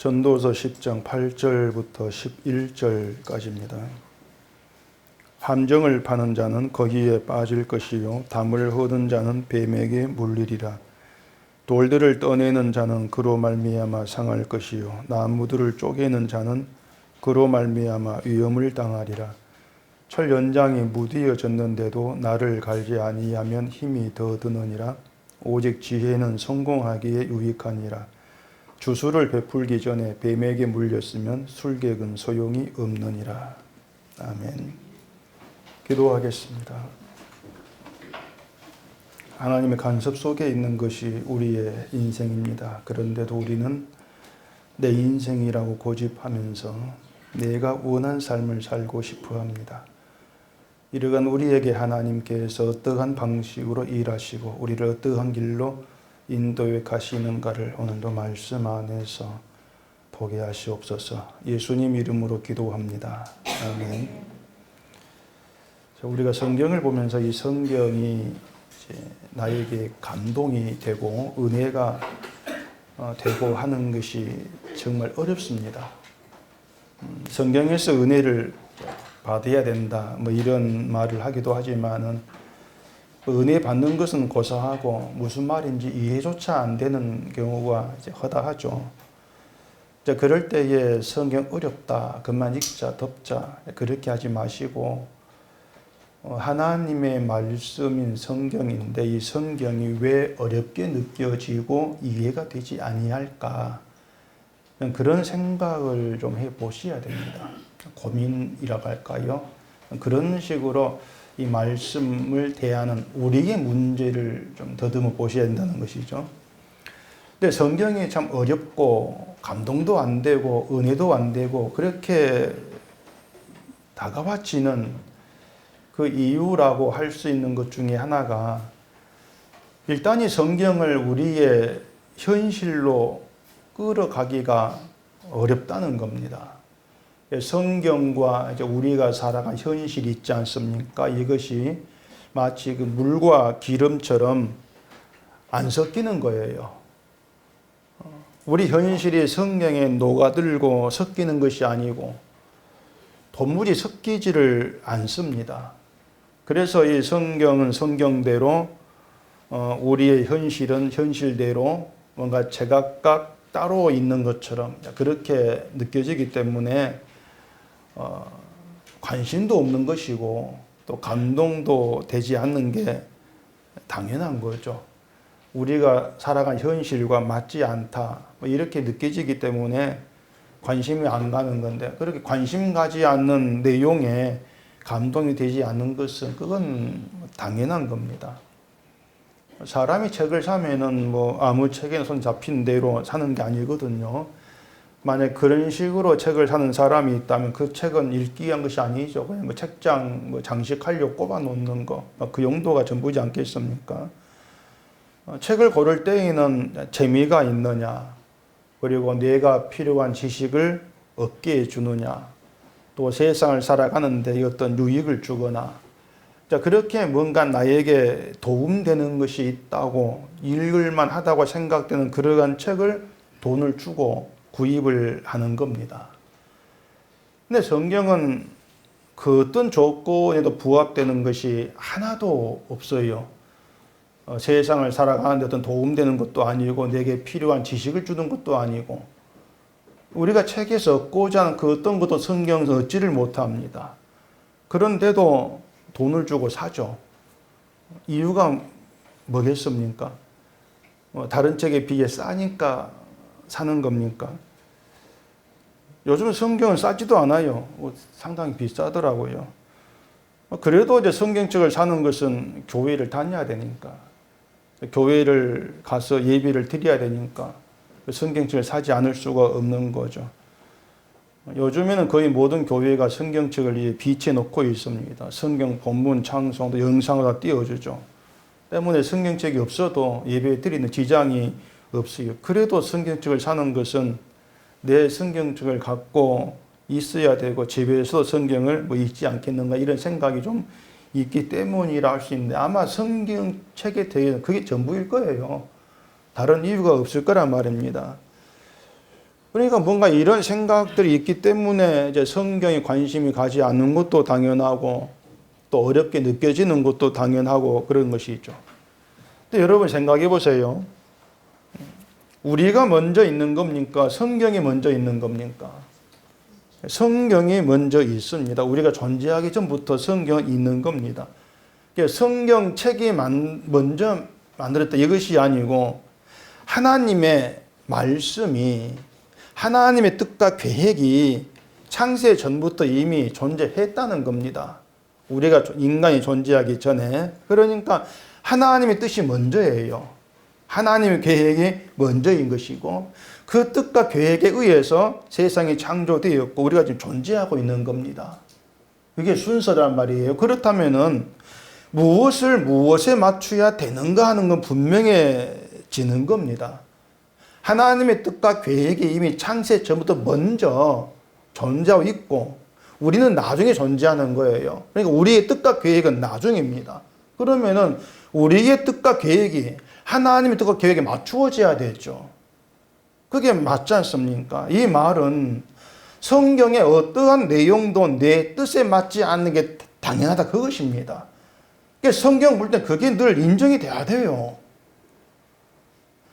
전도서 10장 8절부터 11절까지입니다. 함정을 파는 자는 거기에 빠질 것이요 담을 허는 자는 뱀에게 물리리라. 돌들을 떠내는 자는 그로 말미암아 상할 것이요 나무들을 쪼개는 자는 그로 말미암아 위험을 당하리라. 철 연장이 무디어졌는데도 나를 갈지 아니하면 힘이 더 드느니라. 오직 지혜는 성공하기에 유익하니라. 주술을 베풀기 전에 뱀에게 물렸으면 술객은 소용이 없느니라. 아멘. 기도하겠습니다. 하나님의 간섭 속에 있는 것이 우리의 인생입니다. 그런데도 우리는 내 인생이라고 고집하면서 내가 원한 삶을 살고 싶어 합니다. 이러한 우리에게 하나님께서 어떠한 방식으로 일하시고 우리를 어떠한 길로 인도해 가시는가를 오늘도 말씀 안에서 보게 하시옵소서. 예수님 이름으로 기도합니다. 아멘. 우리가 성경을 보면서 이 성경이 나에게 감동이 되고 은혜가 되고 하는 것이 정말 어렵습니다. 성경에서 은혜를 받아야 된다 뭐 이런 말을 하기도 하지만은 은혜 받는 것은 고사하고 무슨 말인지 이해조차 안 되는 경우가 허다하죠. 그럴 때에 성경 어렵다, 그만 읽자, 덮자 그렇게 하지 마시고 하나님의 말씀인 성경인데 이 성경이 왜 어렵게 느껴지고 이해가 되지 아니할까 그런 생각을 좀 해보셔야 됩니다. 고민이라고 할까요? 그런 식으로 이 말씀을 대하는 우리의 문제를 좀 더듬어 보셔야 된다는 것이죠. 근데 성경이 참 어렵고 감동도 안 되고 은혜도 안 되고 그렇게 다가와지는 그 이유라고 할 수 있는 것 중에 하나가 일단 이 성경을 우리의 현실로 끌어가기가 어렵다는 겁니다. 성경과 이제 우리가 살아간 현실이 있지 않습니까? 이것이 마치 그 물과 기름처럼 안 섞이는 거예요. 우리 현실이 성경에 녹아들고 섞이는 것이 아니고 도무지 섞이지를 않습니다. 그래서 이 성경은 성경대로 우리의 현실은 현실대로 뭔가 제각각 따로 있는 것처럼 그렇게 느껴지기 때문에 관심도 없는 것이고 또 감동도 되지 않는 게 당연한 거죠. 우리가 살아간 현실과 맞지 않다 뭐 이렇게 느껴지기 때문에 관심이 안 가는 건데 그렇게 관심 가지 않는 내용에 감동이 되지 않는 것은 그건 당연한 겁니다. 사람이 책을 사면은 뭐 아무 책에 손 잡힌 대로 사는 게 아니거든요. 만약 그런 식으로 책을 사는 사람이 있다면 그 책은 읽기 위한 것이 아니죠. 그냥 뭐 책장 뭐 장식하려고 꼽아 놓는 거, 그 용도가 전부지 않겠습니까? 책을 고를 때에는 재미가 있느냐, 그리고 내가 필요한 지식을 얻게 해주느냐, 또 세상을 살아가는데 어떤 유익을 주거나, 그렇게 뭔가 나에게 도움되는 것이 있다고 읽을만 하다고 생각되는 그러한 책을 돈을 주고 구입을 하는 겁니다. 근데 성경은 그 어떤 조건에도 부합되는 것이 하나도 없어요. 세상을 살아가는데 어떤 도움되는 것도 아니고 내게 필요한 지식을 주는 것도 아니고 우리가 책에서 얻고자 하는 그 어떤 것도 성경에서 얻지를 못합니다. 그런데도 돈을 주고 사죠. 이유가 뭐겠습니까? 다른 책에 비해 싸니까 사는 겁니까? 요즘 성경은 싸지도 않아요. 상당히 비싸더라고요. 그래도 이제 성경책을 사는 것은 교회를 다녀야 되니까, 교회를 가서 예배를 드려야 되니까 성경책을 사지 않을 수가 없는 거죠. 요즘에는 거의 모든 교회가 성경책을 비치해 놓고 있습니다. 성경 본문, 찬송도 영상으로 다 띄워주죠. 때문에 성경책이 없어도 예배 드리는 지장이 없어요. 그래도 성경책을 사는 것은 내 성경책을 갖고 있어야 되고 집에서 성경을 읽지 않겠는가 이런 생각이 좀 있기 때문이라 할 수 있는데 아마 성경책에 대해서는 그게 전부일 거예요. 다른 이유가 없을 거란 말입니다. 그러니까 뭔가 이런 생각들이 있기 때문에 이제 성경에 관심이 가지 않는 것도 당연하고 또 어렵게 느껴지는 것도 당연하고 그런 것이 있죠. 근데 여러분 생각해 보세요. 우리가 먼저 있는 겁니까? 성경이 먼저 있는 겁니까? 성경이 먼저 있습니다. 우리가 존재하기 전부터 성경은 있는 겁니다. 성경 책이 먼저 만들었다 이것이 아니고 하나님의 말씀이 하나님의 뜻과 계획이 창세 전부터 이미 존재했다는 겁니다. 우리가 인간이 존재하기 전에. 그러니까 하나님의 뜻이 먼저예요. 하나님의 계획이 먼저인 것이고 그 뜻과 계획에 의해서 세상이 창조되었고 우리가 지금 존재하고 있는 겁니다. 그게 순서란 말이에요. 그렇다면은 무엇에 맞춰야 되는가 하는 건 분명해지는 겁니다. 하나님의 뜻과 계획이 이미 창세 전부터 먼저 존재하고 있고 우리는 나중에 존재하는 거예요. 그러니까 우리의 뜻과 계획은 나중입니다. 그러면은 우리의 뜻과 계획이 하나님의 뜻과 계획에 맞추어져야 되죠. 그게 맞지 않습니까? 이 말은 성경의 어떠한 내용도 내 뜻에 맞지 않는 게 당연하다 그것입니다. 성경 볼 때 그게 늘 인정이 돼야 돼요.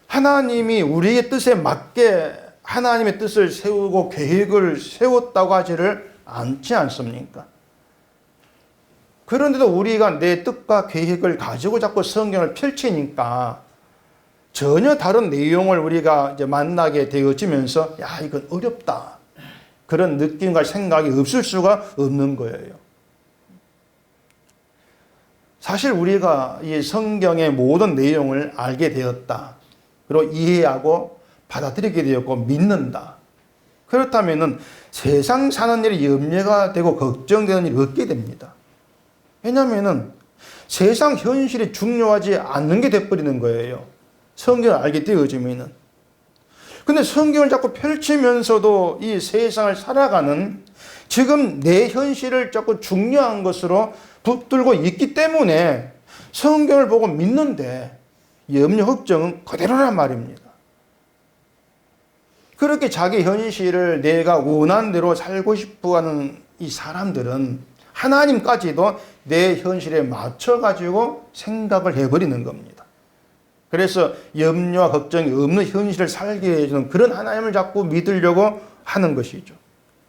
하나님이 우리의 뜻에 맞게 하나님의 뜻을 세우고 계획을 세웠다고 하지를 않지 않습니까? 그런데도 우리가 내 뜻과 계획을 가지고 자꾸 성경을 펼치니까 전혀 다른 내용을 우리가 이제 만나게 되어지면서 야, 이건 어렵다. 그런 느낌과 생각이 없을 수가 없는 거예요. 사실 우리가 이 성경의 모든 내용을 알게 되었다. 그리고 이해하고 받아들이게 되었고 믿는다. 그렇다면 세상 사는 일이 염려가 되고 걱정되는 일이 없게 됩니다. 왜냐하면 세상 현실이 중요하지 않는 게 돼버리는 거예요. 성경을 알게 되어지면은. 근데 성경을 자꾸 펼치면서도 이 세상을 살아가는 지금 내 현실을 자꾸 중요한 것으로 붙들고 있기 때문에 성경을 보고 믿는데 염려, 걱정은 그대로란 말입니다. 그렇게 자기 현실을 내가 원하는 대로 살고 싶어 하는 이 사람들은 하나님까지도 내 현실에 맞춰가지고 생각을 해버리는 겁니다. 그래서 염려와 걱정이 없는 현실을 살게 해주는 그런 하나님을 자꾸 믿으려고 하는 것이죠.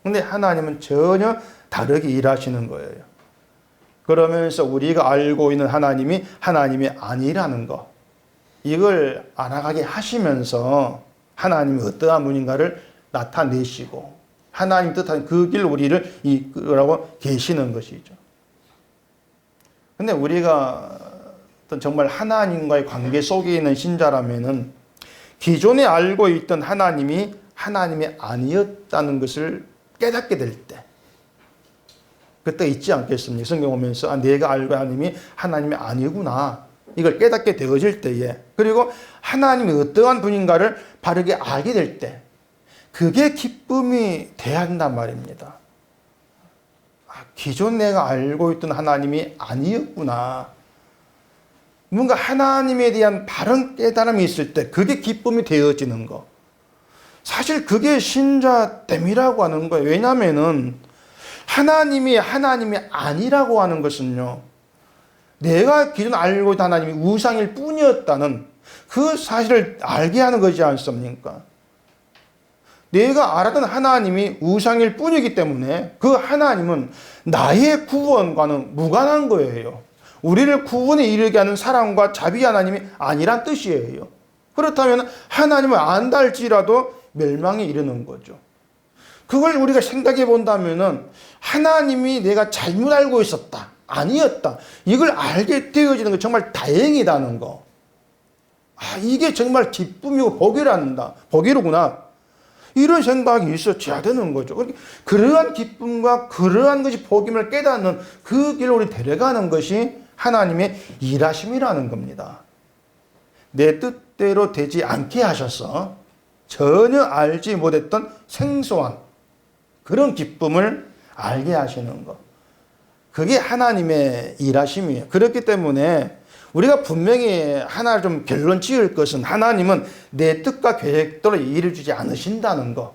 근데 하나님은 전혀 다르게 일하시는 거예요. 그러면서 우리가 알고 있는 하나님이 하나님이 아니라는 것, 이걸 알아가게 하시면서 하나님이 어떠한 분인가를 나타내시고 하나님 뜻한 그 길 우리를 이끌어가고 계시는 것이죠. 근데 우리가 정말 하나님과의 관계 속에 있는 신자라면은 기존에 알고 있던 하나님이 하나님이 아니었다는 것을 깨닫게 될 때, 그때 있지 않겠습니까? 성경 보면서 내가 알고 하나님이 하나님이 아니구나, 이걸 깨닫게 되어질 때에, 그리고 하나님이 어떠한 분인가를 바르게 알게 될 때, 그게 기쁨이 돼야 한단 말입니다. 기존 내가 알고 있던 하나님이 아니었구나. 뭔가 하나님에 대한 바른 깨달음이 있을 때 그게 기쁨이 되어지는 거. 사실 그게 신자됨이라고 하는 거예요. 왜냐하면 하나님이 아니라고 하는 것은요, 내가 기존 알고 있던 하나님이 우상일 뿐이었다는 그 사실을 알게 하는 거지 않습니까? 내가 알았던 하나님이 우상일 뿐이기 때문에 그 하나님은 나의 구원과는 무관한 거예요. 우리를 구원에 이르게 하는 사랑과 자비 하나님이 아니란 뜻이에요. 그렇다면 하나님을 안다 할지라도 멸망에 이르는 거죠. 그걸 우리가 생각해 본다면 하나님이 내가 잘못 알고 있었다, 아니었다, 이걸 알게 되어지는 거 정말 다행이다는 거. 이게 정말 기쁨이고 복이로구나, 이런 생각이 있어야 되는 거죠. 그러한 기쁨과 그러한 것이 복임을 깨닫는 그 길로 우리 데려가는 것이 하나님의 일하심이라는 겁니다. 내 뜻대로 되지 않게 하셔서 전혀 알지 못했던 생소한 그런 기쁨을 알게 하시는 것, 그게 하나님의 일하심이에요. 그렇기 때문에 우리가 분명히 하나를 좀 결론 지을 것은 하나님은 내 뜻과 계획대로 이루어지지 않으신다는 것,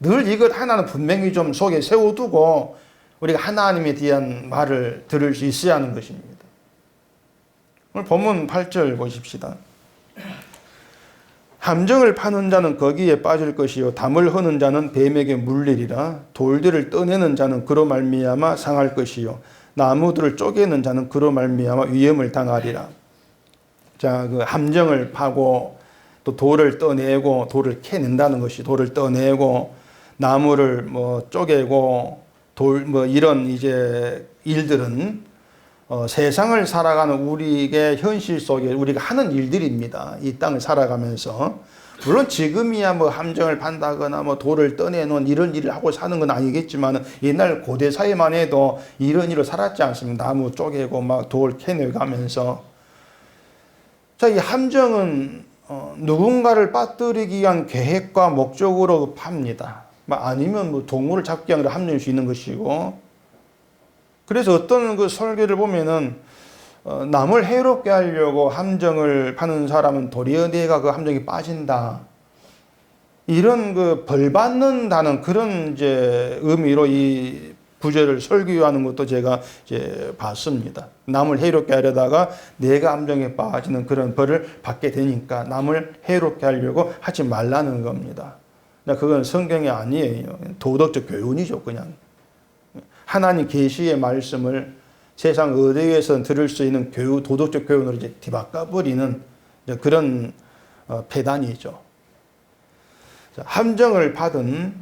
늘 이것 하나는 분명히 좀 속에 세워두고 우리가 하나님에 대한 말을 들을 수 있어야 하는 것입니다. 오늘 본문 8절 보십시다. 함정을 파는 자는 거기에 빠질 것이요 담을 허는 자는 뱀에게 물리리라. 돌들을 떠내는 자는 그로 말미암아 상할 것이요 나무들을 쪼개는 자는 그로 말미암아 위험을 당하리라. 자, 그 함정을 파고 또 돌을 떠내고 돌을 캐낸다는 것이 돌을 떠내고 나무를 뭐 쪼개고 돌 뭐 이런 이제 일들은 세상을 살아가는 우리의 현실 속에 우리가 하는 일들입니다. 이 땅을 살아가면서 물론 지금이야 뭐 함정을 판다거나 뭐 돌을 떠내놓은 이런 일을 하고 사는 건 아니겠지만 옛날 고대 사회만 해도 이런 일을 살았지 않습니까? 나무 쪼개고 막 돌 캐내가면서 자, 이 함정은 누군가를 빠뜨리기 위한 계획과 목적으로 팝니다. 아니면 뭐 동물을 잡기 위한 함정일 수 있는 것이고, 그래서 어떤 그 설계를 보면은 남을 해롭게 하려고 함정을 파는 사람은 도리어 내가 그 함정에 빠진다. 이런 그 벌 받는다는 그런 이제 의미로 이 구절을 설교하는 것도 제가 이제 봤습니다. 남을 해롭게 하려다가 내가 함정에 빠지는 그런 벌을 받게 되니까 남을 해롭게 하려고 하지 말라는 겁니다. 그건 성경이 아니에요. 도덕적 교훈이죠, 그냥. 하나님 계시의 말씀을 세상 어디에서 들을 수 있는 교육, 도덕적 교훈으로 이제 뒤바꿔버리는 그런 폐단이죠. 함정을 파든,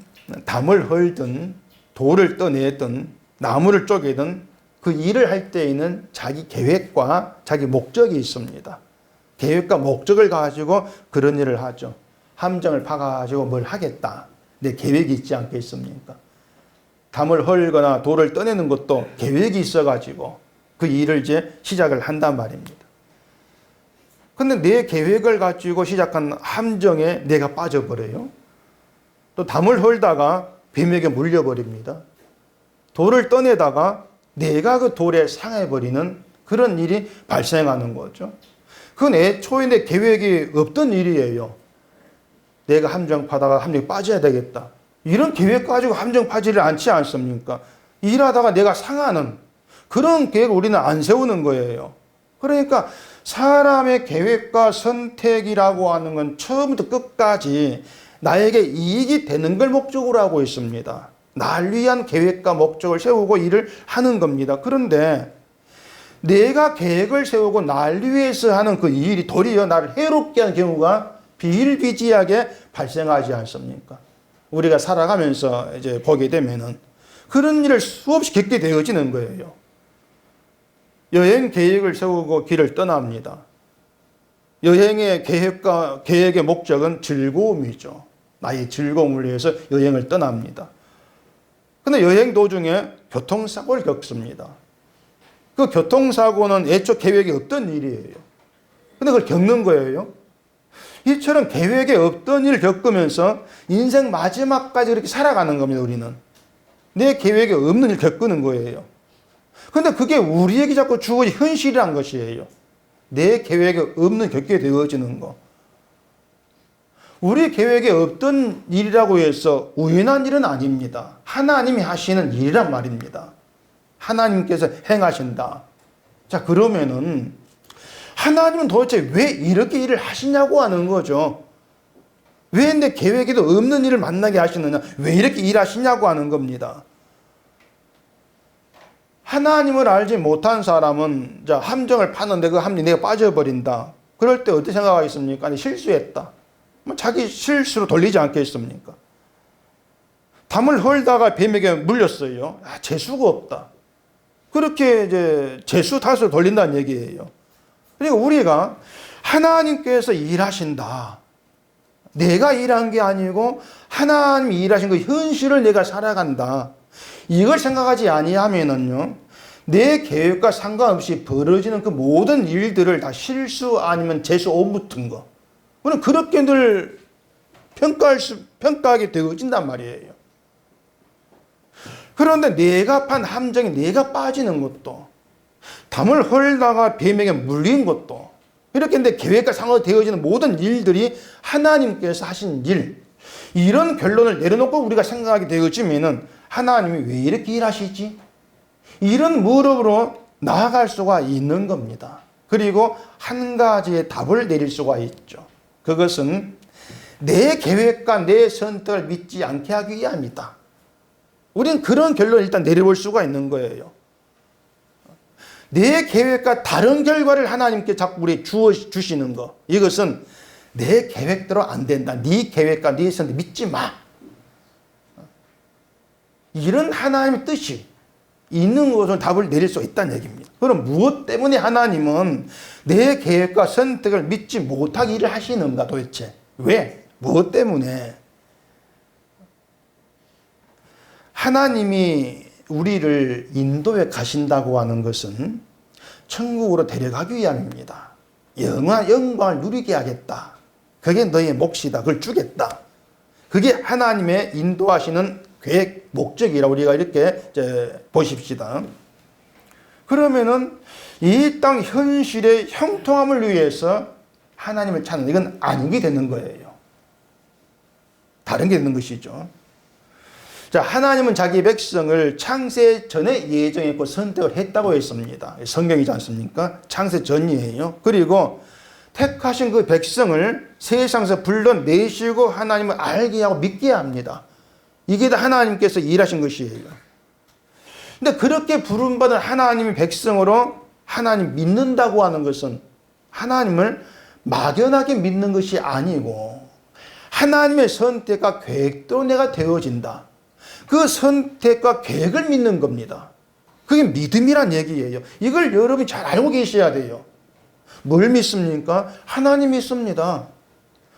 담을 헐든, 돌을 떠내든, 나무를 쪼개든 그 일을 할 때에는 자기 계획과 자기 목적이 있습니다. 계획과 목적을 가지고 그런 일을 하죠. 함정을 파가지고 뭘 하겠다. 내 계획이 있지 않겠습니까? 담을 헐거나 돌을 떠내는 것도 계획이 있어가지고 그 일을 이제 시작을 한단 말입니다. 근데 내 계획을 가지고 시작한 함정에 내가 빠져버려요. 또 담을 헐다가 뱀에게 물려버립니다. 돌을 떠내다가 내가 그 돌에 상해버리는 그런 일이 발생하는 거죠. 그건 애초에 내 계획이 없던 일이에요. 내가 함정 파다가 함정에 빠져야 되겠다. 이런 계획 가지고 함정 파지를 않지 않습니까? 일하다가 내가 상하는 그런 계획을 우리는 안 세우는 거예요. 그러니까 사람의 계획과 선택이라고 하는 건 처음부터 끝까지 나에게 이익이 되는 걸 목적으로 하고 있습니다. 날 위한 계획과 목적을 세우고 일을 하는 겁니다. 그런데 내가 계획을 세우고 날 위해서 하는 그 일이 도리어 나를 해롭게 하는 경우가 비일비재하게 발생하지 않습니까? 우리가 살아가면서 이제 보게 되면은 그런 일을 수없이 겪게 되어지는 거예요. 여행 계획을 세우고 길을 떠납니다. 여행의 계획의 목적은 즐거움이죠. 나의 즐거움을 위해서 여행을 떠납니다. 근데 여행 도중에 교통사고를 겪습니다. 그 교통사고는 애초 계획이 없던 일이에요. 근데 그걸 겪는 거예요. 이처럼 계획에 없던 일을 겪으면서 인생 마지막까지 그렇게 살아가는 겁니다, 우리는. 내 계획에 없는 일을 겪는 거예요. 근데 그게 우리에게 자꾸 주어진 현실이란 것이에요. 내 계획에 없는 겪게 되어지는 거. 우리 계획에 없던 일이라고 해서 우연한 일은 아닙니다. 하나님이 하시는 일이란 말입니다. 하나님께서 행하신다. 자, 그러면은 하나님은 도대체 왜 이렇게 일을 하시냐고 하는 거죠. 왜 내 계획에도 없는 일을 만나게 하시느냐? 왜 이렇게 일하시냐고 하는 겁니다. 하나님을 알지 못한 사람은 자, 함정을 파는데 그 함정에 내가 빠져버린다. 그럴 때 어떻게 생각하겠습니까? 아니, 실수했다. 자기 실수로 돌리지 않겠습니까? 담을 헐다가 뱀에게 물렸어요. 재수가 없다. 그렇게 이제 재수 탓을 돌린다는 얘기예요. 그러니까 우리가 하나님께서 일하신다. 내가 일한 게 아니고 하나님이 일하신 그 현실을 내가 살아간다. 이걸 생각하지 아니하면은요, 내 계획과 상관없이 벌어지는 그 모든 일들을 다 실수 아니면 재수 못 붙은 거. 우리는 그렇게 늘 평가하게 되어진단 말이에요. 그런데 내가 판 함정에 내가 빠지는 것도, 담을 헐다가 뱀에게 물린 것도, 이렇게 내 계획과 상관되어지는 모든 일들이 하나님께서 하신 일, 이런 결론을 내려놓고 우리가 생각하게 되어지면은 하나님이 왜 이렇게 일하시지? 이런 무릎으로 나아갈 수가 있는 겁니다. 그리고 한 가지의 답을 내릴 수가 있죠. 그것은 내 계획과 내 선택을 믿지 않게 하기 위함이다. 우리는 그런 결론을 일단 내려볼 수가 있는 거예요. 내 계획과 다른 결과를 하나님께 자꾸 우리 주시는 거. 이것은 내 계획대로 안 된다. 네 계획과 네 선택 믿지 마. 이런 하나님의 뜻이 있는 것은 답을 내릴 수 있다는 얘기입니다. 그럼 무엇 때문에 하나님은 내 계획과 선택을 믿지 못하게 일을 하시는가 도대체? 왜? 무엇 때문에? 하나님이 우리를 인도에 가신다고 하는 것은 천국으로 데려가기 위함입니다. 영원한 영광을 누리게 하겠다. 그게 너의 몫이다. 그걸 주겠다. 그게 하나님의 인도하시는 계획, 목적이라고 우리가 이렇게 보십시다. 그러면은 이 땅 현실의 형통함을 위해서 하나님을 찾는 이건 아니게 되는 거예요. 다른 게 되는 것이죠. 자, 하나님은 자기 백성을 창세 전에 예정했고 선택을 했다고 했습니다. 성경이지 않습니까? 창세 전이에요. 그리고 택하신 그 백성을 세상에서 불러내시고 하나님을 알게 하고 믿게 합니다. 이게 다 하나님께서 일하신 것이에요. 근데 그렇게 부름받은 하나님의 백성으로 하나님 믿는다고 하는 것은 하나님을 막연하게 믿는 것이 아니고 하나님의 선택과 계획대로 내가 되어진다. 그 선택과 계획을 믿는 겁니다. 그게 믿음이란 얘기예요. 이걸 여러분이 잘 알고 계셔야 돼요. 뭘 믿습니까? 하나님 믿습니다.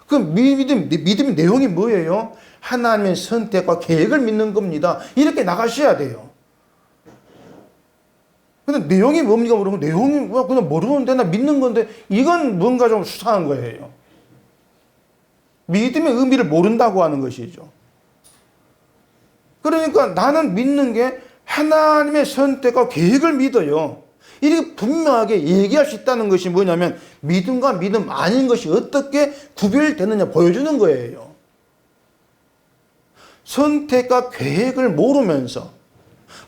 그 믿음의 내용이 뭐예요? 하나님의 선택과 계획을 믿는 겁니다. 이렇게 나가셔야 돼요. 근데 내용이 뭡니까? 물으면 내용이 그냥 모르는데 나 믿는 건데 이건 뭔가 좀 수상한 거예요. 믿음의 의미를 모른다고 하는 것이죠. 그러니까 나는 믿는 게 하나님의 선택과 계획을 믿어요. 이렇게 분명하게 얘기할 수 있다는 것이 뭐냐면 믿음과 믿음 아닌 것이 어떻게 구별되느냐 보여주는 거예요. 선택과 계획을 모르면서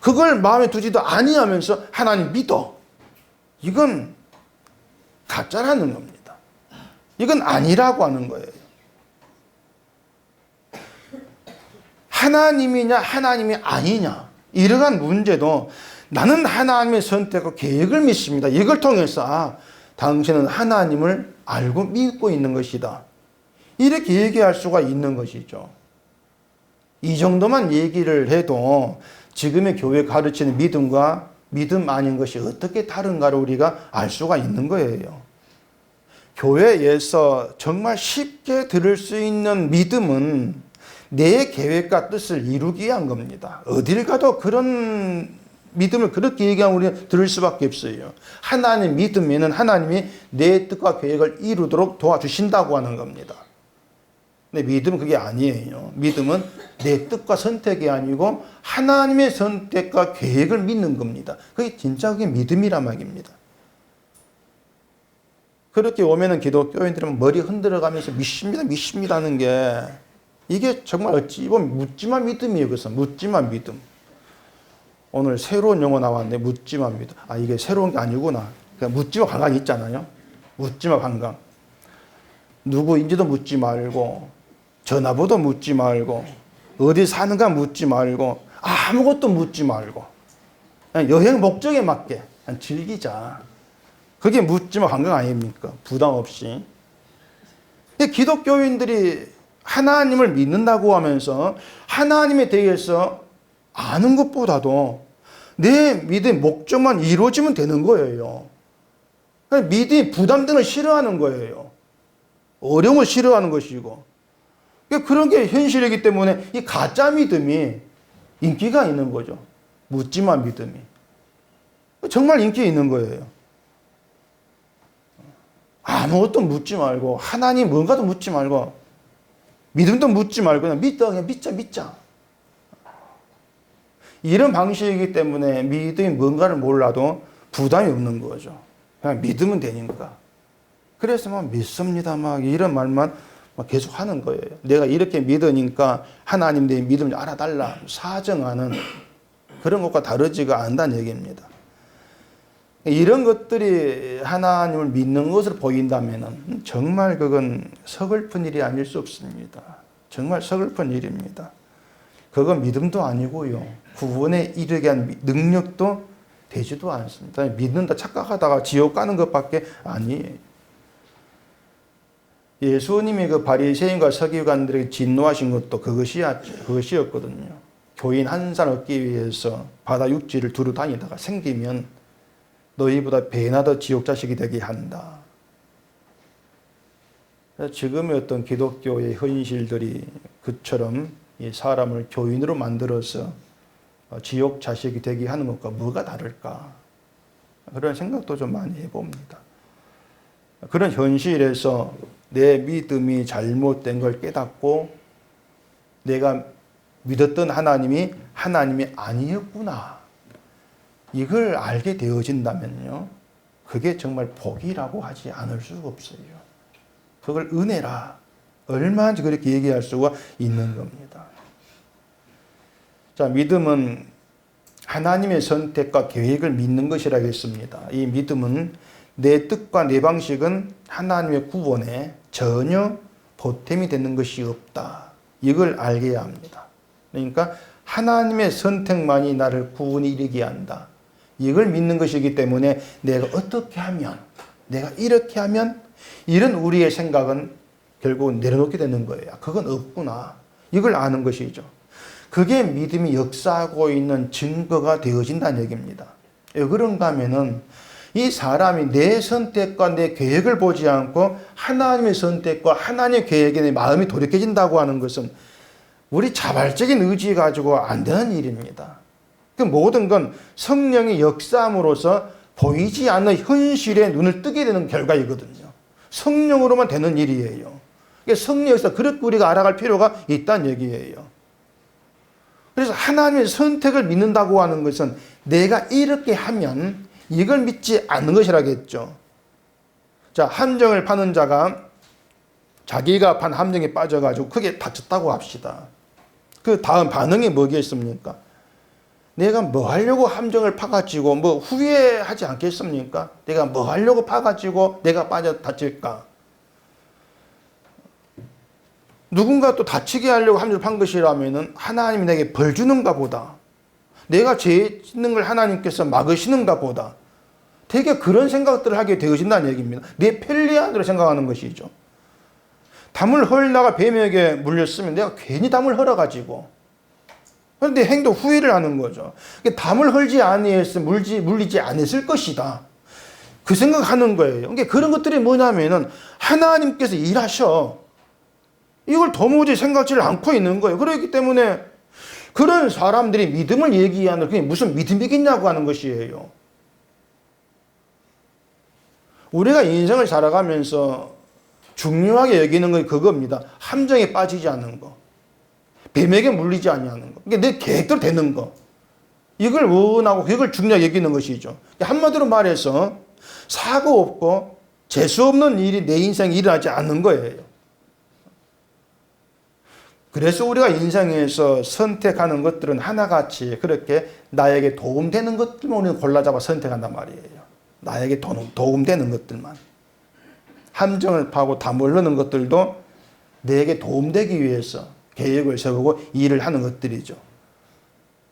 그걸 마음에 두지도 아니하면서 하나님 믿어. 이건 가짜라는 겁니다. 이건 아니라고 하는 거예요. 하나님이냐 하나님이 아니냐 이러한 문제도 나는 하나님의 선택과 계획을 믿습니다. 이걸 통해서 당신은 하나님을 알고 믿고 있는 것이다. 이렇게 얘기할 수가 있는 것이죠. 이 정도만 얘기를 해도 지금의 교회 가르치는 믿음과 믿음 아닌 것이 어떻게 다른가를 우리가 알 수가 있는 거예요. 교회에서 정말 쉽게 들을 수 있는 믿음은 내 계획과 뜻을 이루기 위한 겁니다. 어딜 가도 그런 믿음을 그렇게 얘기하면 우리는 들을 수밖에 없어요. 하나님 믿으면 하나님이 내 뜻과 계획을 이루도록 도와주신다고 하는 겁니다. 근데 믿음은 그게 아니에요. 믿음은 내 뜻과 선택이 아니고 하나님의 선택과 계획을 믿는 겁니다. 그게 진짜 그게 믿음이란 말입니다. 그렇게 오면은 기독교인들은 머리 흔들어가면서 믿습니다 하는 게 이게 정말 어찌 보면 묻지마 믿음이에요. 그래서 묻지마 믿음. 오늘 새로운 용어 나왔는데 묻지마 믿음. 아 이게 새로운 게 아니구나. 그러니까 묻지마 관광 있잖아요. 묻지마 관광. 누구인지도 묻지 말고 전화번호 묻지 말고 어디 사는가 묻지 말고 아무것도 묻지 말고 그냥 여행 목적에 맞게 그냥 즐기자. 그게 묻지마 관광 아닙니까? 부담 없이. 기독교인들이 하나님을 믿는다고 하면서 하나님에 대해서 아는 것보다도 내 믿음의 목적만 이루어지면 되는 거예요. 믿음이 부담되는 걸 싫어하는 거예요. 어려움을 싫어하는 것이고. 그런 게 현실이기 때문에 이 가짜 믿음이 인기가 있는 거죠. 묻지마 믿음이. 정말 인기 있는 거예요. 아무것도 묻지 말고 하나님 뭔가도 묻지 말고 믿음도 묻지 말고 그냥 믿자. 이런 방식이기 때문에 믿음이 뭔가를 몰라도 부담이 없는 거죠. 그냥 믿으면 되니까. 그래서 막 믿습니다 막 이런 말만 막 계속 하는 거예요. 내가 이렇게 믿으니까 하나님 내 믿음을 알아달라 사정하는 그런 것과 다르지가 않다는 얘기입니다. 이런 것들이 하나님을 믿는 것으로 보인다면 정말 그건 서글픈 일이 아닐 수 없습니다. 정말 서글픈 일입니다. 그건 믿음도 아니고요. 구원에 이르게 한 능력도 되지도 않습니다. 믿는다 착각하다가 지옥 가는 것밖에 아니에요. 예수님이 그 바리새인과 서기관들에게 진노하신 것도 그것이었거든요. 교인 한 살 얻기 위해서 바다 육지를 두루 다니다가 생기면 너희보다 배나 더 지옥 자식이 되게 한다. 지금의 어떤 기독교의 현실들이 그처럼 이 사람을 교인으로 만들어서 지옥 자식이 되게 하는 것과 뭐가 다를까? 그런 생각도 좀 많이 해봅니다. 그런 현실에서 내 믿음이 잘못된 걸 깨닫고 내가 믿었던 하나님이 아니었구나. 이걸 알게 되어진다면요. 그게 정말 복이라고 하지 않을 수가 없어요. 그걸 은혜라. 얼마든지 그렇게 얘기할 수가 있는 겁니다. 자, 믿음은 하나님의 선택과 계획을 믿는 것이라고 했습니다. 이 믿음은 내 뜻과 내 방식은 하나님의 구원에 전혀 보탬이 되는 것이 없다. 이걸 알게 합니다. 그러니까 하나님의 선택만이 나를 구원에 이르게 한다. 이걸 믿는 것이기 때문에 내가 어떻게 하면, 내가 이렇게 하면 이런 우리의 생각은 결국은 내려놓게 되는 거예요. 그건 없구나. 이걸 아는 것이죠. 그게 믿음이 역사하고 있는 증거가 되어진다는 얘기입니다. 왜 그런가 하면은 이 사람이 내 선택과 내 계획을 보지 않고 하나님의 선택과 하나님의 계획에 내 마음이 돌이켜진다고 하는 것은 우리 자발적인 의지 가지고 안 되는 일입니다. 그 모든 건 성령의 역사함으로써 보이지 않는 현실에 눈을 뜨게 되는 결과이거든요. 성령으로만 되는 일이에요. 성령의 역사 그렇게 우리가 알아갈 필요가 있다는 얘기예요. 그래서 하나님의 선택을 믿는다고 하는 것은 내가 이렇게 하면 이걸 믿지 않는 것이라겠죠. 자, 함정을 파는 자가 자기가 판 함정에 빠져가지고 크게 다쳤다고 합시다. 그 다음 반응이 뭐겠습니까? 내가 뭐 하려고 함정을 파가지고 뭐 후회하지 않겠습니까? 내가 뭐 하려고 파가지고 내가 빠져 다칠까? 누군가 또 다치게 하려고 함정을 판 것이라면은 하나님이 내게 벌 주는가 보다. 내가 죄 짓는 걸 하나님께서 막으시는가 보다. 되게 그런 생각들을 하게 되어진다는 얘기입니다. 내 편리함으로 생각하는 것이죠. 담을 헐다가 뱀에게 물렸으면 내가 괜히 담을 헐어가지고 그런데 행동 후회를 하는 거죠. 담을 헐지 아니했으면 물리지 않았을 것이다. 그 생각하는 거예요. 그러니까 그런 것들이 뭐냐면은 하나님께서 일하셔. 이걸 도무지 생각지를 않고 있는 거예요. 그렇기 때문에 그런 사람들이 믿음을 얘기하는 그게 무슨 믿음이겠냐고 하는 것이에요. 우리가 인생을 살아가면서 중요하게 여기는 건 그겁니다. 함정에 빠지지 않는 거. 뱀에게 물리지 아니하는 거. 그러니까 내 계획대로 되는 거. 이걸 원하고 그걸 중요하게 여기는 것이죠. 한마디로 말해서 사고 없고 재수 없는 일이 내 인생에 일어나지 않는 거예요. 그래서 우리가 인생에서 선택하는 것들은 하나같이 그렇게 나에게 도움되는 것들만 우리는 골라잡아 선택한단 말이에요. 나에게 도움되는 것들만. 함정을 파고 담을 넣는 것들도 내게 도움되기 위해서 계획을 세우고 일을 하는 것들이죠.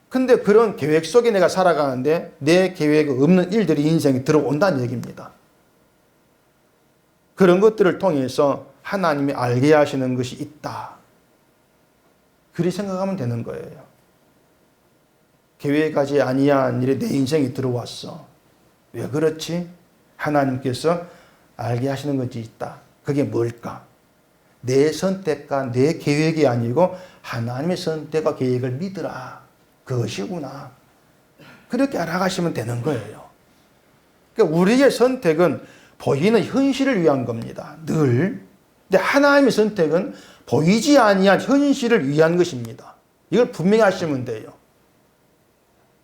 근데 그런 계획 속에 내가 살아가는데 내 계획이 없는 일들이 인생에 들어온다는 얘기입니다. 그런 것들을 통해서 하나님이 알게 하시는 것이 있다. 그리 생각하면 되는 거예요. 계획하지 아니한 일에 내 인생이 들어왔어. 왜 그렇지? 하나님께서 알게 하시는 것이 있다. 그게 뭘까? 내 선택과 내 계획이 아니고 하나님의 선택과 계획을 믿으라. 그것이구나. 그렇게 알아가시면 되는 거예요. 그러니까 우리의 선택은 보이는 현실을 위한 겁니다. 늘. 근데 하나님의 선택은 보이지 아니한 현실을 위한 것입니다. 이걸 분명히 하시면 돼요.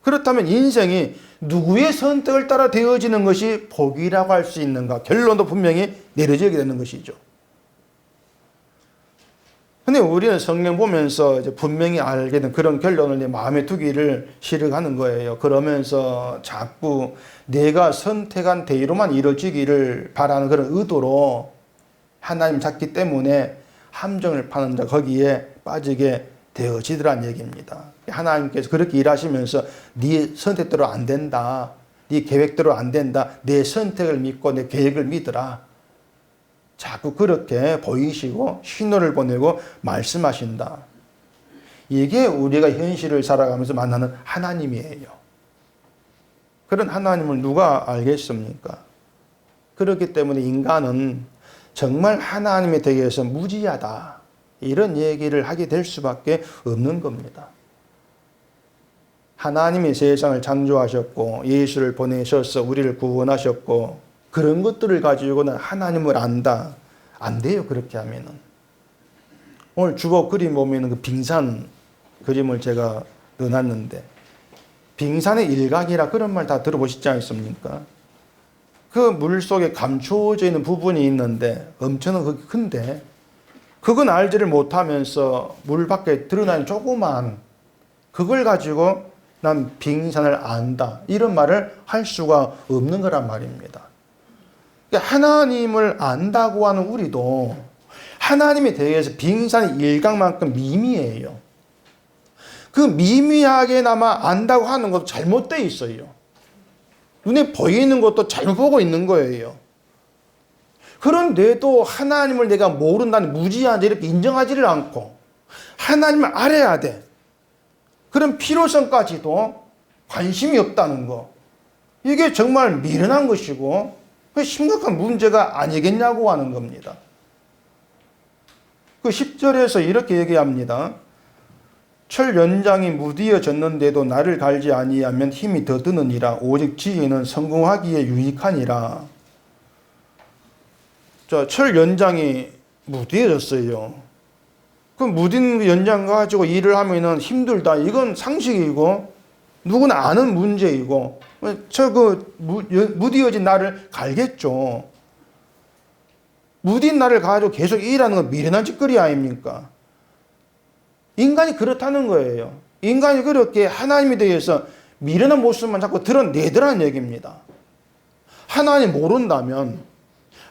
그렇다면 인생이 누구의 선택을 따라 되어지는 것이 복이라고 할 수 있는가? 결론도 분명히 내려지게 되는 것이죠. 근데 우리는 성경 보면서 이제 분명히 알게 된 그런 결론을 내 마음에 두기를 싫어하는 거예요. 그러면서 자꾸 내가 선택한 대로만 이루어지기를 바라는 그런 의도로 하나님 찾기 때문에 함정을 파는 자 거기에 빠지게 되어지더란 얘기입니다. 하나님께서 그렇게 일하시면서 네 선택대로 안 된다. 네 계획대로 안 된다. 내 선택을 믿고 내 계획을 믿으라. 자꾸 그렇게 보이시고 신호를 보내고 말씀하신다. 이게 우리가 현실을 살아가면서 만나는 하나님이에요. 그런 하나님을 누가 알겠습니까? 그렇기 때문에 인간은 정말 하나님에 대해서 무지하다. 이런 얘기를 하게 될 수밖에 없는 겁니다. 하나님이 세상을 창조하셨고 예수를 보내셔서 우리를 구원하셨고 그런 것들을 가지고는 하나님을 안다. 안 돼요. 그렇게 하면은. 오늘 주보 그림 보면 그 빙산 그림을 제가 넣어놨는데 빙산의 일각이라 그런 말 다 들어보시지 않습니까? 그 물 속에 감추어져 있는 부분이 있는데 엄청나게 큰데 그건 알지를 못하면서 물 밖에 드러나는 조그만 그걸 가지고 난 빙산을 안다. 이런 말을 할 수가 없는 거란 말입니다. 하나님을 안다고 하는 우리도 하나님에 대해서 빙산의 일각만큼 미미해요. 그 미미하게나마 안다고 하는 것도 잘못되어 있어요. 눈에 보이는 것도 잘못 보고 있는 거예요. 그런데도 하나님을 내가 모른다는 무지한지 이렇게 인정하지를 않고 하나님을 알아야 돼. 그런 필요성까지도 관심이 없다는 거. 이게 정말 미련한 것이고 심각한 문제가 아니겠냐고 하는 겁니다. 그 10절에서 이렇게 얘기합니다. 철 연장이 무디어졌는데도 나를 갈지 아니하면 힘이 더 드느니라. 오직 지혜는 성공하기에 유익하니라. 자, 철 연장이 무디어졌어요. 그 무딘 연장 가지고 일을 하면은 힘들다. 이건 상식이고 누구나 아는 문제이고 무디어진 나를 갈겠죠. 무딘 나를 가지고 계속 일하는 건 미련한 짓거리 아닙니까? 인간이 그렇다는 거예요. 인간이 그렇게 하나님에 대해서 미련한 모습만 자꾸 드러내더라는 얘기입니다. 하나님 모른다면,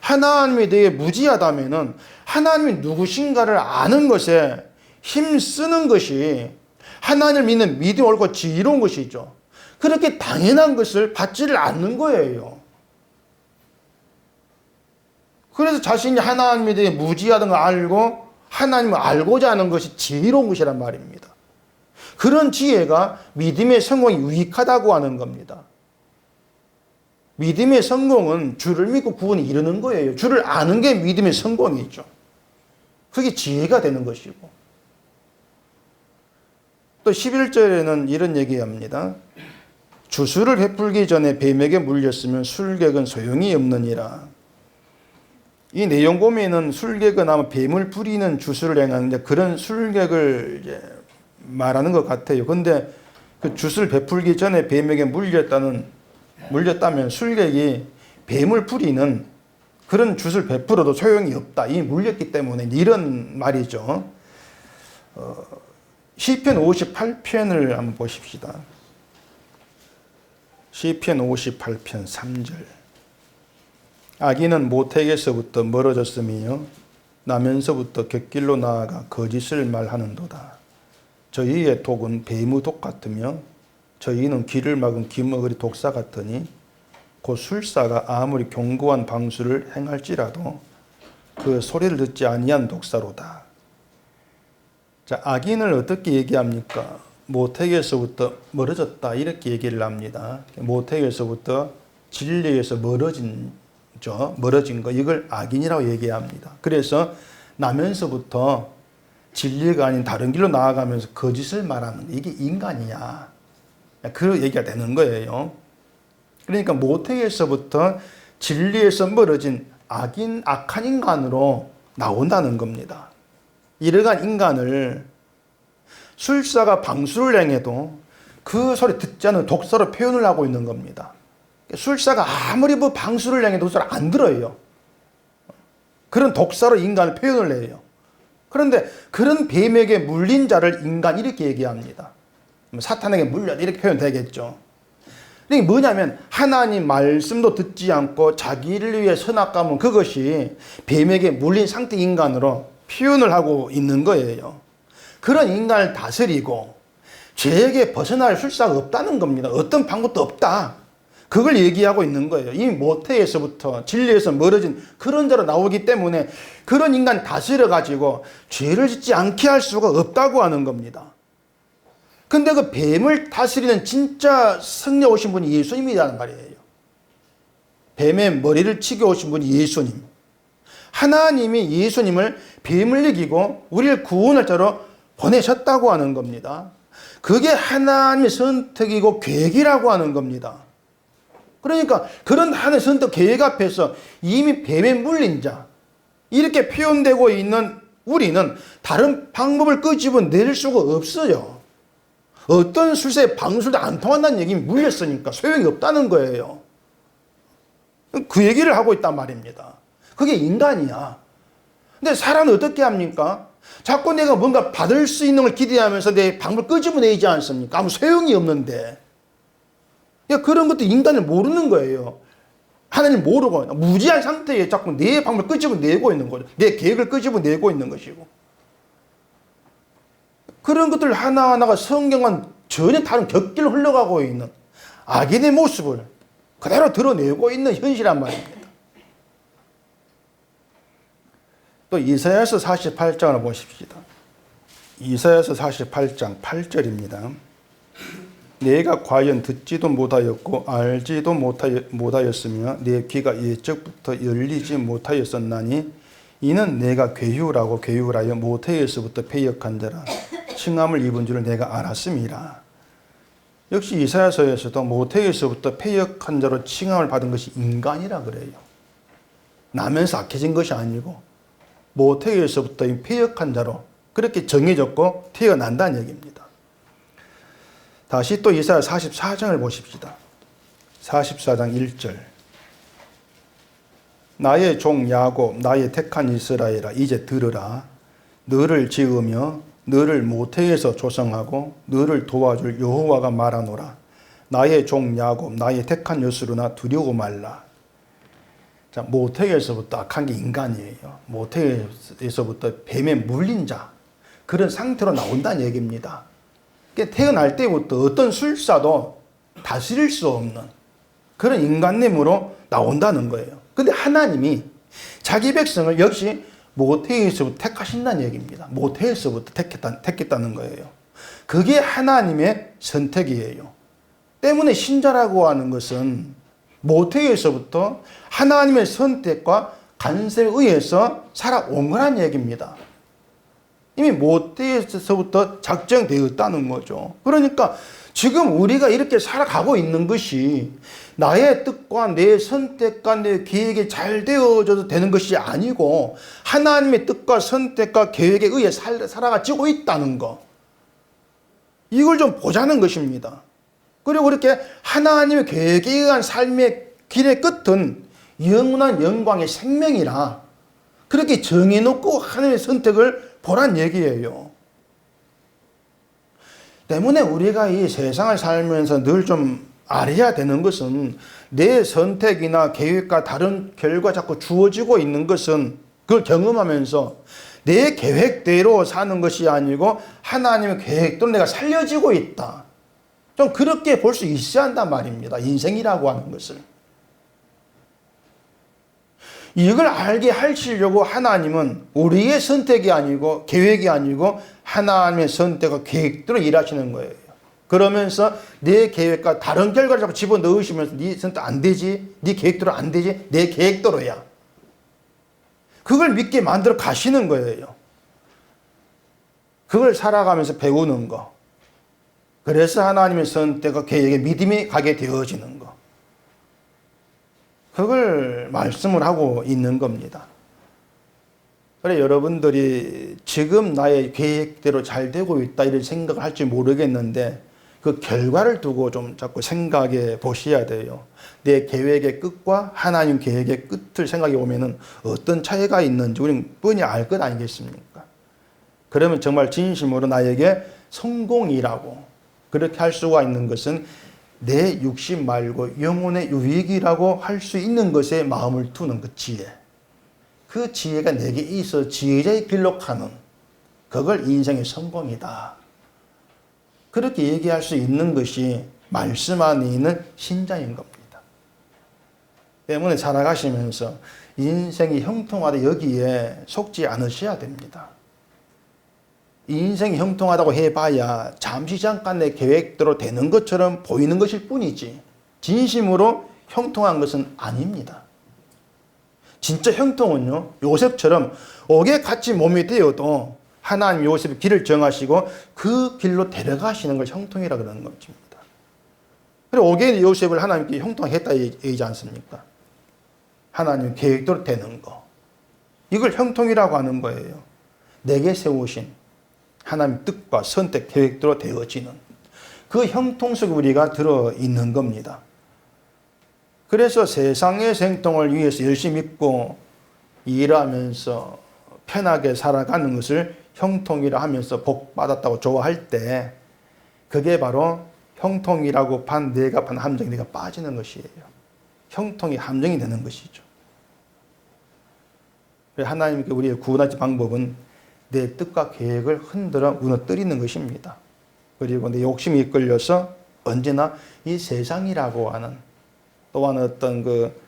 하나님에 대해 무지하다면은 하나님이 누구신가를 아는 것에 힘쓰는 것이 하나님을 믿는 믿음 옳고 지혜로운 것이죠. 그렇게 당연한 것을 받지를 않는 거예요. 그래서 자신이 하나님에 대해 무지하다는 걸 알고 하나님을 알고자 하는 것이 지혜로운 것이란 말입니다. 그런 지혜가 믿음의 성공이 유익하다고 하는 겁니다. 믿음의 성공은 주를 믿고 구원에 이르는 거예요. 주를 아는 게 믿음의 성공이죠. 그게 지혜가 되는 것이고. 또 11절에는 이런 얘기합니다. 주술을 베풀기 전에 뱀에게 물렸으면 술객은 소용이 없느니라. 이 내용 보면은 술객은 아마 뱀을 부리는 주술을 행하는데 그런 술객을 이제 말하는 것 같아요. 근데 그 주술 베풀기 전에 뱀에게 물렸다면 술객이 뱀을 부리는 그런 주술 베풀어도 소용이 없다. 이미 물렸기 때문에 이런 말이죠. 시편 58편을 한번 보십시다. 시편 58편 3절. 악인은 모택에서부터 멀어졌으며 나면서부터 곁길로 나아가 거짓을 말하는도다. 저희의 독은 뱀의 독 같으며 저희는 길을 막은 기머거리 독사 같으니 곧 술사가 아무리 견고한 방수를 행할지라도 그 소리를 듣지 아니한 독사로다. 자, 악인을 어떻게 얘기합니까? 모택에서부터 멀어졌다 이렇게 얘기를 합니다. 모택에서부터 진리에서 멀어진 거 이걸 악인이라고 얘기합니다. 그래서 나면서부터 진리가 아닌 다른 길로 나아가면서 거짓을 말하는 거 이게 인간이냐 그 얘기가 되는 거예요. 그러니까 모택에서부터 진리에서 멀어진 악한 인간으로 나온다는 겁니다. 이러한 인간을 술사가 방수를 행해도 그 소리 듣지 않는 독사로 표현을 하고 있는 겁니다. 술사가 아무리 방수를 행해도 그 소리 안 들어요. 그런 독사로 인간을 표현을 해요. 그런데 그런 뱀에게 물린 자를 인간 이렇게 얘기합니다. 사탄에게 물렸다 이렇게 표현되겠죠. 이게 뭐냐면 하나님 말씀도 듣지 않고 자기를 위해 선악감은 그것이 뱀에게 물린 상태 인간으로 표현을 하고 있는 거예요. 그런 인간을 다스리고 죄에게 벗어날 술사가 없다는 겁니다. 어떤 방법도 없다. 그걸 얘기하고 있는 거예요. 이미 모태에서부터 진리에서 멀어진 그런 자로 나오기 때문에 그런 인간 다스려 가지고 죄를 짓지 않게 할 수가 없다고 하는 겁니다. 근데 그 뱀을 다스리는 진짜 승려 오신 분이 예수님이라는 말이에요. 뱀의 머리를 치게 오신 분이 예수님. 하나님이 예수님을 뱀을 이기고 우리를 구원할 자로 보내셨다고 하는 겁니다. 그게 하나님의 선택이고 계획이라고 하는 겁니다. 그러니까 그런 하나님의 선택 계획 앞에서 이미 뱀에 물린 자, 이렇게 표현되고 있는 우리는 다른 방법을 끄집어낼 수가 없어요. 어떤 술사의 방술도 안 통한다는 얘기는 물렸으니까 소용이 없다는 거예요. 그 얘기를 하고 있단 말입니다. 그게 인간이야. 근데 사람은 어떻게 합니까? 자꾸 내가 뭔가 받을 수 있는 걸 기대하면서 내 방법을 끄집어내지 않습니까? 아무 소용이 없는데. 그런 것도 인간을 모르는 거예요. 하나님 모르고 무지한 상태에 자꾸 내 방법을 끄집어내고 있는 거죠. 내 계획을 끄집어내고 있는 것이고. 그런 것들 하나하나가 성경과는 전혀 다른 격길로 흘러가고 있는 악인의 모습을 그대로 드러내고 있는 현실이란 말입니다. 또 이사야서 48장을 보십시다. 이사야서 48장 8절입니다. 내가 과연 듣지도 못하였고 알지도 못하였으며 내 귀가 예적부터 열리지 못하였었나니 이는 내가 괴유라여 모태에서부터 패역한 자라 칭함을 입은 줄을 내가 알았음이라. 역시 이사야서에서도 모태에서부터 패역한 자로 칭함을 받은 것이 인간이라 그래요. 나면서 악해진 것이 아니고 모태에서부터 패역한 자로 그렇게 정해졌고 태어난다는 얘기입니다. 다시 또 이사야 44장을 보십시다. 44장 1절. 나의 종 야곱, 나의 택한 이스라엘아, 이제 들으라. 너를 지으며 너를 모태에서 조성하고 너를 도와줄 여호와가 말하노라. 나의 종 야곱, 나의 택한 여수르나 두려워 말라. 자, 모태에서부터 악한 게 인간이에요. 모태에서부터 뱀에 물린 자, 그런 상태로 나온다는 얘기입니다. 그러니까 태어날 때부터 어떤 술사도 다스릴 수 없는 그런 인간됨으로 나온다는 거예요. 근데 하나님이 자기 백성을 역시 모태에서부터 택하신다는 얘기입니다. 모태에서부터 택했다는 거예요. 그게 하나님의 선택이에요. 때문에 신자라고 하는 것은 모태에서부터 하나님의 선택과 간섭에 의해서 살아온 거란 얘기입니다. 이미 모태에서부터 작정되었다는 거죠. 그러니까 지금 우리가 이렇게 살아가고 있는 것이 나의 뜻과 내 선택과 내 계획이 잘 되어져도 되는 것이 아니고 하나님의 뜻과 선택과 계획에 의해 살아가지고 있다는 거. 이걸 좀 보자는 것입니다. 그리고 그렇게 하나님의 계획에 의한 삶의 길의 끝은 영원한 영광의 생명이라 그렇게 정해놓고 하나님의 선택을 보란 얘기예요. 때문에 우리가 이 세상을 살면서 늘 좀 알아야 되는 것은 내 선택이나 계획과 다른 결과 자꾸 주어지고 있는 것은 그걸 경험하면서 내 계획대로 사는 것이 아니고 하나님의 계획대로 내가 살려지고 있다. 좀 그렇게 볼 수 있어야 한단 말입니다. 인생이라고 하는 것을. 이걸 알게 하시려고 하나님은 우리의 선택이 아니고 계획이 아니고 하나님의 선택과 계획대로 일하시는 거예요. 그러면서 내 계획과 다른 결과를 자꾸 집어넣으시면서 네 선택 안 되지, 네 계획대로 안 되지, 내 계획대로야. 그걸 믿게 만들어 가시는 거예요. 그걸 살아가면서 배우는 거. 그래서 하나님의 선택과 계획에 믿음이 가게 되어지는 거. 그걸 말씀을 하고 있는 겁니다. 그래 여러분들이 지금 나의 계획대로 잘 되고 있다 이런 생각을 할지 모르겠는데 그 결과를 두고 좀 자꾸 생각해 보셔야 돼요. 내 계획의 끝과 하나님 계획의 끝을 생각해 보면은 어떤 차이가 있는지 우리는 뻔히 알 것 아니겠습니까? 그러면 정말 진심으로 나에게 성공이라고 그렇게 할 수가 있는 것은 내 육신 말고 영혼의 유익이라고 할 수 있는 것에 마음을 두는 그 지혜. 그 지혜가 내게 있어 지혜자의 길로 가는 그걸 인생의 성공이다. 그렇게 얘기할 수 있는 것이 말씀 안에 있는 신자인 겁니다. 때문에 살아가시면서 인생이 형통하다 여기에 속지 않으셔야 됩니다. 인생이 형통하다고 해봐야 잠시 잠깐의 계획대로 되는 것처럼 보이는 것일 뿐이지 진심으로 형통한 것은 아닙니다. 진짜 형통은요, 요셉처럼 옥에 같이 몸이 되어도 하나님 요셉의 길을 정하시고 그 길로 데려가시는 걸 형통이라 그러는 것입니다. 그리고 옥에 요셉을 하나님께 형통하게 했다 얘기하지 않습니까? 하나님 계획대로 되는 거. 이걸 형통이라고 하는 거예요. 내게 세우신 하나님 뜻과 선택 계획대로 되어지는 그 형통 속에 우리가 들어있는 겁니다. 그래서 세상의 생통을 위해서 열심히 믿고 일하면서 편하게 살아가는 것을 형통이라 하면서 복 받았다고 좋아할 때 그게 바로 형통이라고 내가 판 함정이 내가 빠지는 것이에요. 형통이 함정이 되는 것이죠. 하나님께 우리의 구원하지 방법은 내 뜻과 계획을 흔들어 무너뜨리는 것입니다. 그리고 내 욕심이 이끌려서 언제나 이 세상이라고 하는 또한 어떤 그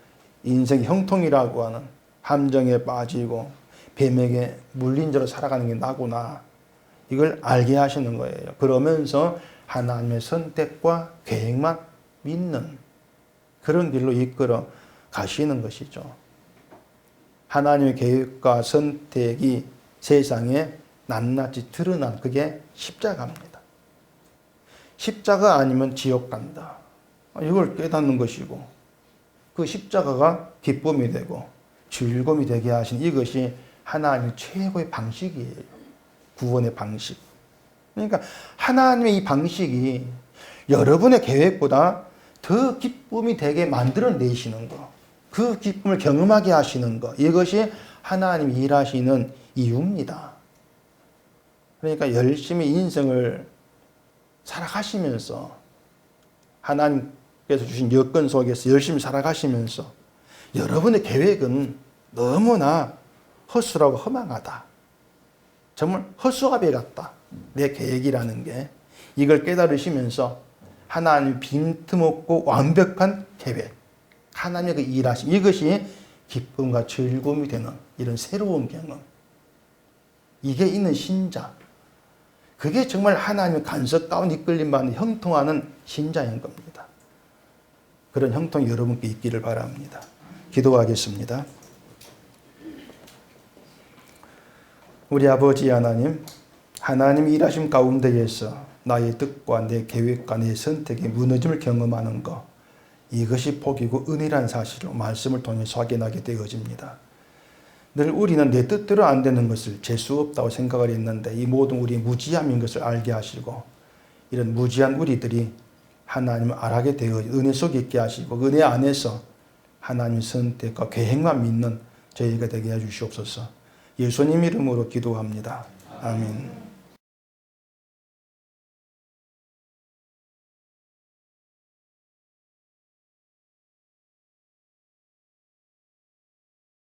인생 형통이라고 하는 함정에 빠지고 뱀에게 물린 죄로 살아가는 게 나구나. 이걸 알게 하시는 거예요. 그러면서 하나님의 선택과 계획만 믿는 그런 길로 이끌어 가시는 것이죠. 하나님의 계획과 선택이 세상에 낱낱이 드러난 그게 십자가입니다. 십자가 아니면 지옥 간다. 이걸 깨닫는 것이고 그 십자가가 기쁨이 되고 즐거움이 되게 하신 이것이 하나님의 최고의 방식이에요. 구원의 방식. 그러니까 하나님의 이 방식이 여러분의 계획보다 더 기쁨이 되게 만들어내시는 거. 그 기쁨을 경험하게 하시는 거. 이것이 하나님이 일하시는 이유입니다. 그러니까 열심히 인생을 살아가시면서 하나님께서 주신 여건 속에서 열심히 살아가시면서 여러분의 계획은 너무나 허술하고 허망하다. 정말 허수아비 같다. 내 계획이라는 게. 이걸 깨달으시면서 하나님 빈틈없고 완벽한 계획, 하나님의 그 일하심, 이것이 기쁨과 즐거움이 되는 이런 새로운 경험. 이게 있는 신자. 그게 정말 하나님의 간섭 가운데 이끌림받는 형통하는 신자인 겁니다. 그런 형통이 여러분께 있기를 바랍니다. 기도하겠습니다. 우리 아버지 하나님, 하나님 일하심 가운데에서 나의 뜻과 내 계획과 내 선택의 무너짐을 경험하는 것, 이것이 복이고 은혜란 사실로 말씀을 통해서 확인하게 되어집니다. 늘 우리는 내 뜻대로 안 되는 것을 재수 없다고 생각을 했는데 이 모든 우리의 무지함인 것을 알게 하시고 이런 무지한 우리들이 하나님을 알게 되어 은혜 속에 있게 하시고 은혜 안에서 하나님의 선택과 계획만 믿는 저희가 되게 해주시옵소서. 예수님 이름으로 기도합니다. 아멘.